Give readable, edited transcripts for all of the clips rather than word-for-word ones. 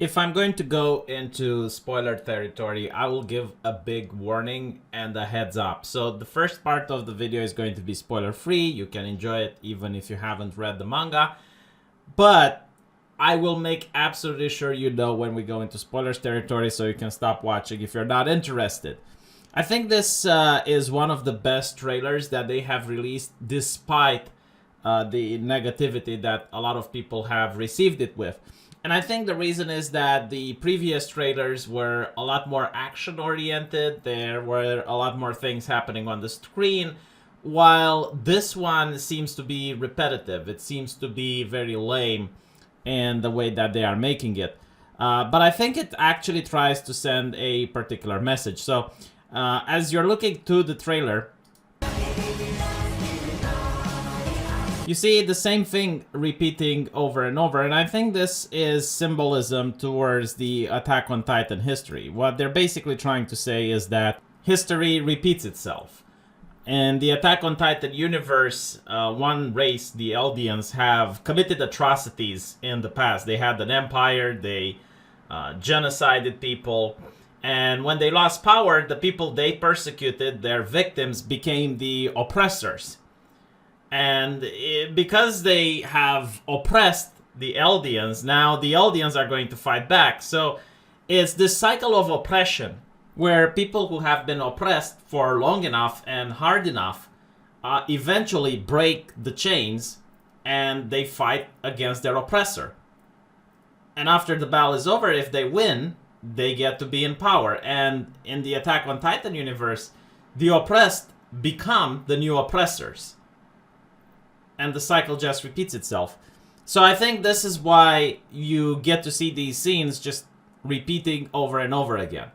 If I'm going to go into spoiler territory, I will give a big warning and a heads up. So the first part of the video is going to be spoiler free. You can enjoy it even if you haven't read the manga. But I will make absolutely sure you know when we go into spoilers territory so you can stop watching if you're not interested. I think this is one of the best trailers that they have released despite the negativity that a lot of people have received it with. And I think the reason is that the previous trailers were a lot more action oriented. There were a lot more things happening on the screen, while this one seems to be repetitive. It seems to be very lame in the way that they are making it. But I think it actually tries to send a particular message. So as you're looking to the trailer, you see the same thing repeating over and over, and I think this is symbolism towards the Attack on Titan history. What they're basically trying to say is that history repeats itself. In the Attack on Titan universe, one race, the Eldians, have committed atrocities in the past. They had an empire, they genocided people, and when they lost power, the people they persecuted, their victims, became the oppressors. And because they have oppressed the Eldians, now the Eldians are going to fight back. So it's this cycle of oppression where people who have been oppressed for long enough and hard enough eventually break the chains and they fight against their oppressor. And after the battle is over, if they win, they get to be in power. And in the Attack on Titan universe, the oppressed become the new oppressors. And the cycle just repeats itself. So I think this is why you get to see these scenes just repeating over and over again.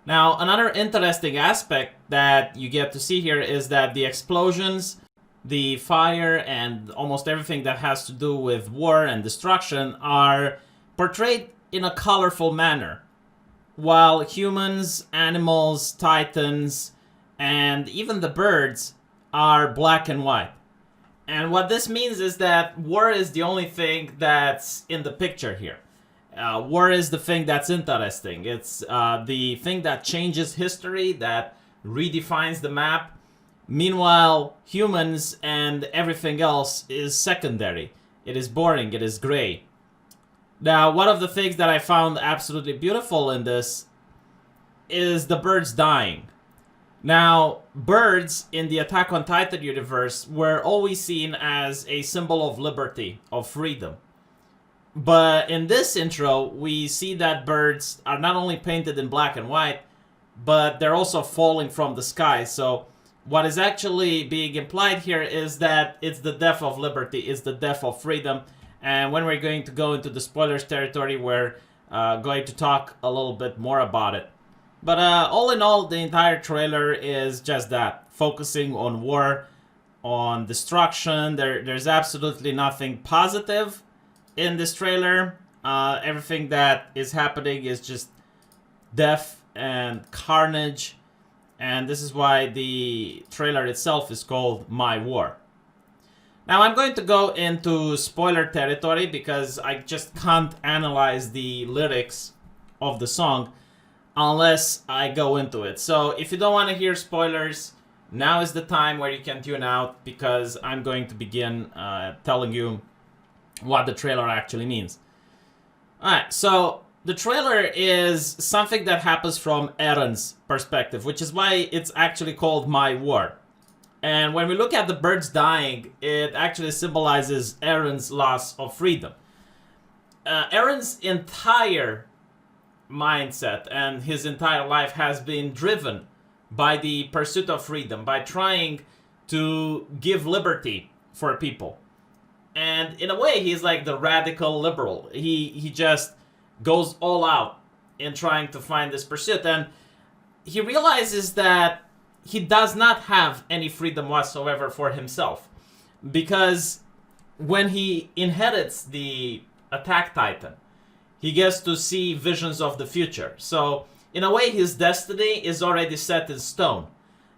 Now, another interesting aspect that you get to see here is that the explosions, the fire, and almost everything that has to do with war and destruction are portrayed in a colorful manner. While humans, animals, titans, and even the birds are black and white. And what this means is that war is the only thing that's in the picture here. War is the thing that's interesting. It's the thing that changes history, that redefines the map. Meanwhile, humans and everything else is secondary. It is boring, it is gray. Now, one of the things that I found absolutely beautiful in this is the birds dying. Now, birds in the Attack on Titan universe were always seen as a symbol of liberty, of freedom. But in this intro, we see that birds are not only painted in black and white, but they're also falling from the sky. So what is actually being implied here is that it's the death of liberty, it's the death of freedom. And when we're going to go into the spoilers territory, we're going to talk a little bit more about it. But all in all, the entire trailer is just that, focusing on war, on destruction. There's absolutely nothing positive in this trailer. Everything that is happening is just death and carnage. And this is why the trailer itself is called My War. Now I'm going to go into spoiler territory because I just can't analyze the lyrics of the song unless I go into it. So if you don't want to hear spoilers, now is the time where you can tune out because I'm going to begin telling you what the trailer actually means. Alright, so the trailer is something that happens from Eren's perspective, which is why it's actually called My War. And when we look at the birds dying, it actually symbolizes Eren's loss of freedom. Eren's entire mindset and his entire life has been driven by the pursuit of freedom, by trying to give liberty for people. And in a way, he's like the radical liberal. He just goes all out in trying to find this pursuit. And he realizes that he does not have any freedom whatsoever for himself. Because when he inherits the Attack Titan, he gets to see visions of the future. So, in a way, his destiny is already set in stone.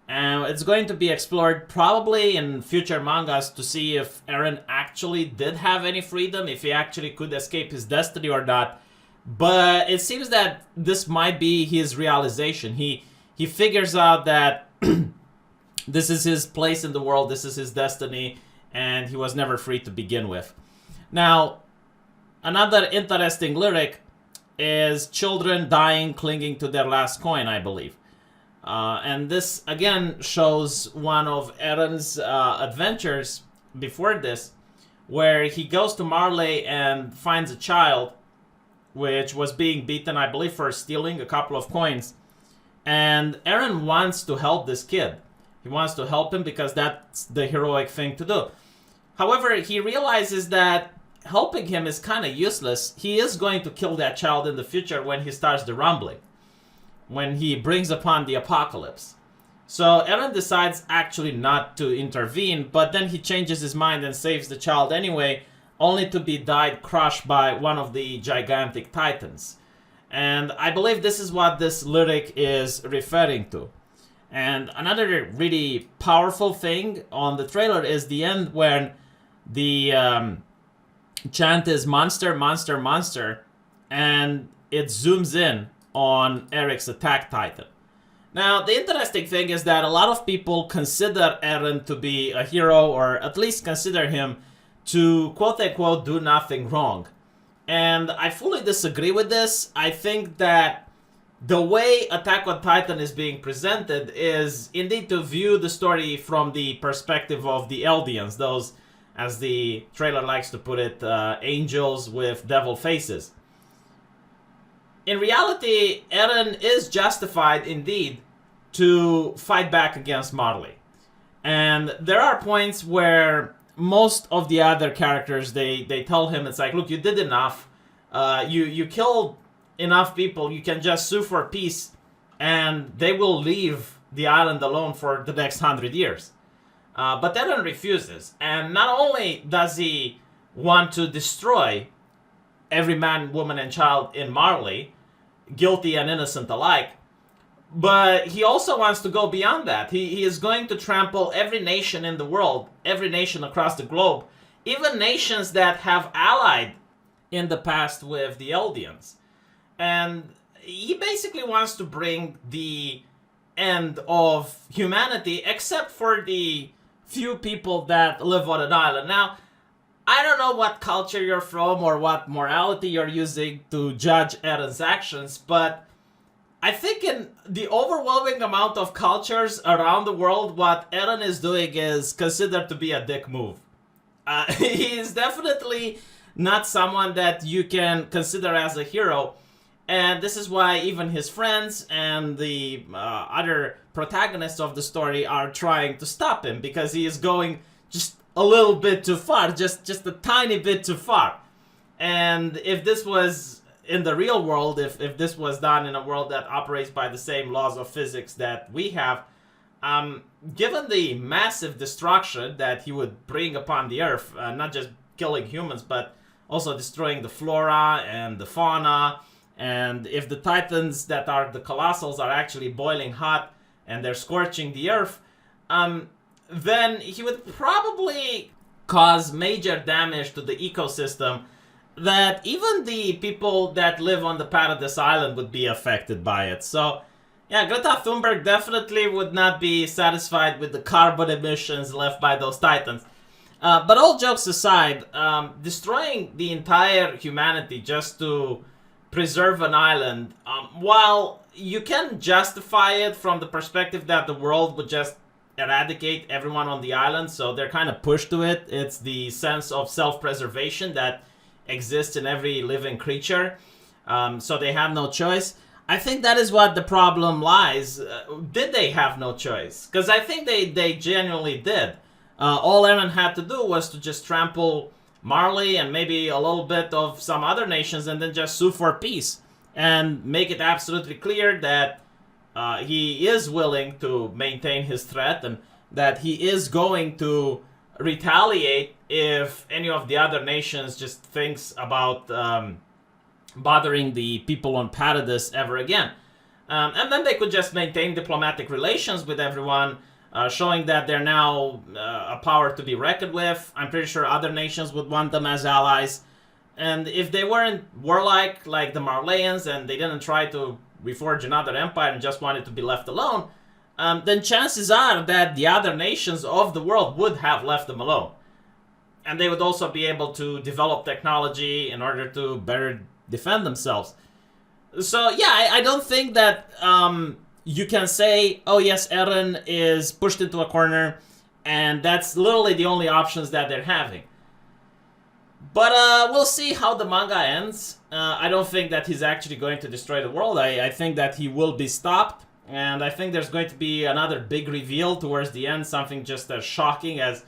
And it's going to be explored probably in future mangas to see if Eren actually did have any freedom, if he actually could escape his destiny or not. But it seems that this might be his realization. He figures out that this is his place in the world, this is his destiny, and he was never free to begin with. Now, another interesting lyric is children dying clinging to their last coin, I believe. And this again shows one of Aaron's adventures before this, where he goes to Marley and finds a child which was being beaten, I believe, for stealing a couple of coins. And Aaron wants to help this kid. He wants to help him because that's the heroic thing to do. However, he realizes that helping him is kind of useless. He is going to kill that child in the future when he starts the rumbling, when he brings upon the apocalypse. So Aaron decides actually not to intervene, but then he changes his mind and saves the child anyway, only to be crushed by one of the gigantic titans. And I believe this is what this lyric is referring to. And another really powerful thing on the trailer is the end when the chant is monster, monster, monster, and it zooms in on Eric's attack titan. Now, the interesting thing is that a lot of people consider Eren to be a hero, or at least consider him to quote-unquote do nothing wrong. And I fully disagree with this. I think that the way Attack on Titan is being presented is indeed to view the story from the perspective of the Eldians, those, as the trailer likes to put it, angels with devil faces. In reality, Eren is justified indeed to fight back against Marley. And there are points where most of the other characters, they tell him, it's like, look, you did enough. You killed enough people. You can just sue for peace and they will leave the island alone for the next 100 years. But Eren refuses. And not only does he want to destroy every man, woman, and child in Marley, guilty and innocent alike, but he also wants to go beyond that. He is going to trample every nation in the world, every nation across the globe, even nations that have allied in the past with the Eldians. And he basically wants to bring the end of humanity, except for the few people that live on an island. Now, I don't know what culture you're from or what morality you're using to judge Eren's actions, but I think in the overwhelming amount of cultures around the world, what Eren is doing is considered to be a dick move. He is definitely not someone that you can consider as a hero, and this is why even his friends and the other protagonists of the story are trying to stop him, because he is going just a little bit too far, just a tiny bit too far. And if this was in the real world, if this was done in a world that operates by the same laws of physics that we have, given the massive destruction that he would bring upon the Earth, not just killing humans, but also destroying the flora and the fauna, and if the Titans that are the Colossals are actually boiling hot and they're scorching the Earth, then he would probably cause major damage to the ecosystem that even the people that live on the Paradise Island would be affected by it. So, yeah, Greta Thunberg definitely would not be satisfied with the carbon emissions left by those Titans. But all jokes aside, destroying the entire humanity just to preserve an island, while you can justify it from the perspective that the world would just eradicate everyone on the island, so they're kind of pushed to it. It's the sense of self-preservation that exists in every living creature, so they have no choice. I think that is what the problem lies. Did they have no choice? Because I think they genuinely did. All Eren had to do was to just trample Marley and maybe a little bit of some other nations and then just sue for peace and make it absolutely clear that he is willing to maintain his threat and that he is going to retaliate if any of the other nations just thinks about bothering the people on Paradis ever again. And then they could just maintain diplomatic relations with everyone, showing that they're now a power to be reckoned with. I'm pretty sure other nations would want them as allies. And if they weren't warlike like the Marleyans and they didn't try to reforge another empire and just wanted to be left alone, then chances are that the other nations of the world would have left them alone. And they would also be able to develop technology in order to better defend themselves. So yeah, I don't think that you can say, oh yes, Eren is pushed into a corner, and that's literally the only options that they're having. But we'll see how the manga ends. I don't think that he's actually going to destroy the world. I think that he will be stopped, and I think there's going to be another big reveal towards the end, something just as shocking as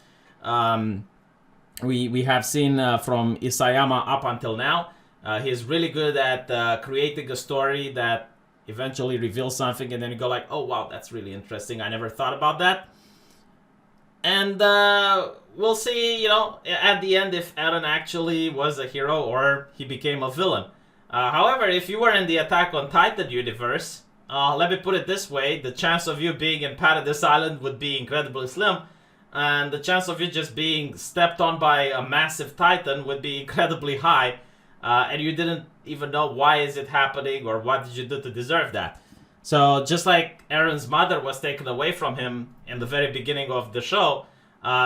we have seen from Isayama up until now. He's really good at creating a story that eventually reveals something, and then you go like, oh wow, that's really interesting. I never thought about that. And we'll see, you know, at the end if Eren actually was a hero or he became a villain. However, if you were in the Attack on Titan universe, let me put it this way, the chance of you being in Paradise Island would be incredibly slim, and the chance of you just being stepped on by a massive Titan would be incredibly high, and you didn't even know why is it happening or what did you do to deserve that. So just like Eren's mother was taken away from him in the very beginning of the show,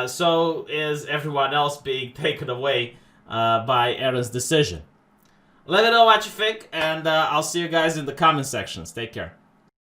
so is everyone else being taken away by Eren's decision. Let me know what you think, and I'll see you guys in the comment sections. Take care.